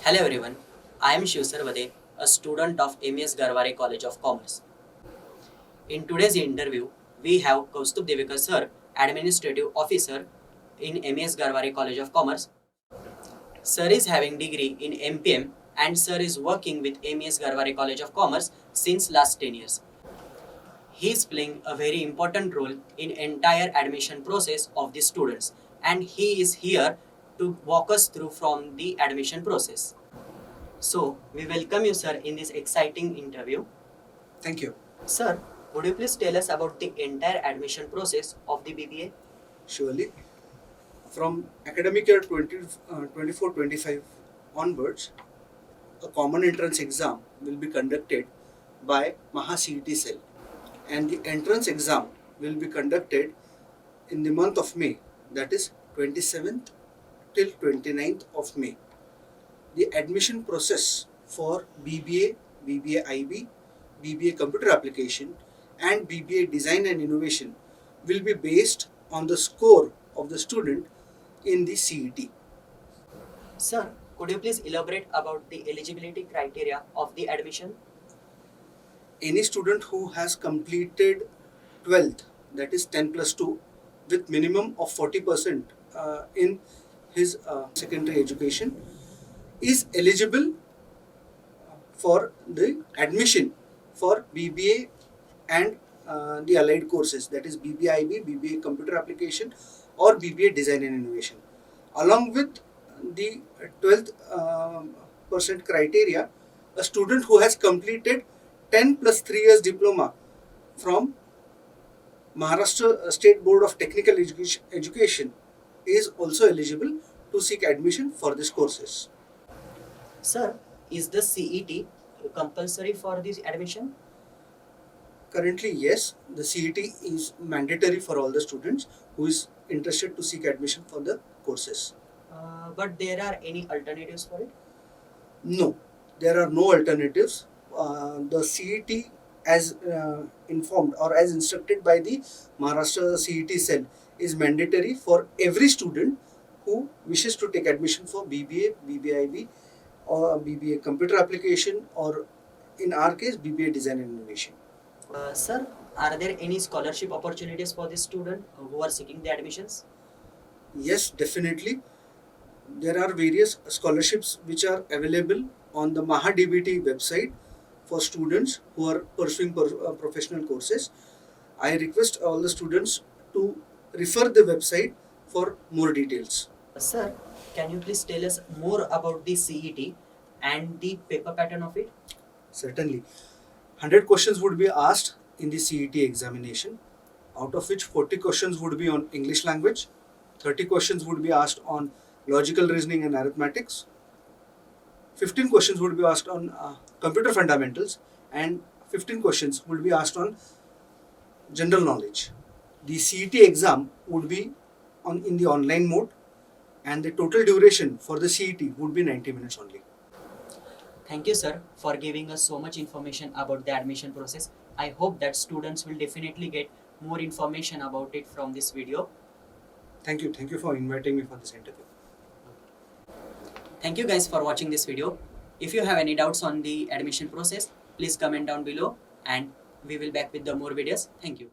Hello everyone, I am Shiv Sarvade, a student of M.S. Garware College of Commerce. In today's interview, we have Kaustubh Divekar sir, Administrative Officer in M.S. Garware College of Commerce. Sir is having degree in M.P.M and sir is working with M.S. Garware College of Commerce since last 10 years. He is playing a very important role in entire admission process of the students and he is here to walk us through from the admission process. So, we welcome you sir in this exciting interview. Thank you. Sir, would you please tell us about the entire admission process of the BBA? Surely, from academic year 24-25 onwards, a common entrance exam will be conducted by Maha-CET cell, and the entrance exam will be conducted in the month of May, that is 27th till 29th of May. The admission process for BBA, BBA IB, BBA Computer Application and BBA Design and Innovation will be based on the score of the student in the CET. Sir, could you please elaborate about the eligibility criteria of the admission? Any student who has completed 12th, that is 10 plus 2, with minimum of 40% in his secondary education is eligible for the admission for BBA and the allied courses, that is BBA IB, BBA Computer Application or BBA Design and Innovation. Along with the 12th percent criteria, a student who has completed 10 plus 3 years diploma from Maharashtra State Board of Technical Education is also eligible to seek admission for these courses. Sir, is the CET compulsory for this admission? Currently, yes, the CET is mandatory for all the students who is interested to seek admission for the courses. But there are any alternatives for it? No, there are no alternatives. The CET as informed or as instructed by the Maharashtra CET cell is mandatory for every student who wishes to take admission for BBA, BBA IB or BBA Computer Application or in our case BBA Design and Innovation. Sir, are there any scholarship opportunities for this student who are seeking the admissions? Yes, definitely. There are various scholarships which are available on the MahaDBT website for students who are pursuing professional courses. I request all the students to refer the website for more details. Sir, can you please tell us more about the CET and the paper pattern of it? Certainly. 100 questions would be asked in the CET examination, out of which 40 questions would be on English language, 30 questions would be asked on logical reasoning and arithmetics, 15 questions would be asked on computer fundamentals, and 15 questions would be asked on general knowledge. The CET exam would be in the online mode, and the total duration for the CET would be 90 minutes only. Thank you sir for giving us so much information about the admission process. I hope that students will definitely get more information about it from this video. Thank you for inviting me for this interview. Thank you guys for watching this video. If you have any doubts on the admission process, please comment down below and we will back with the more videos. Thank you.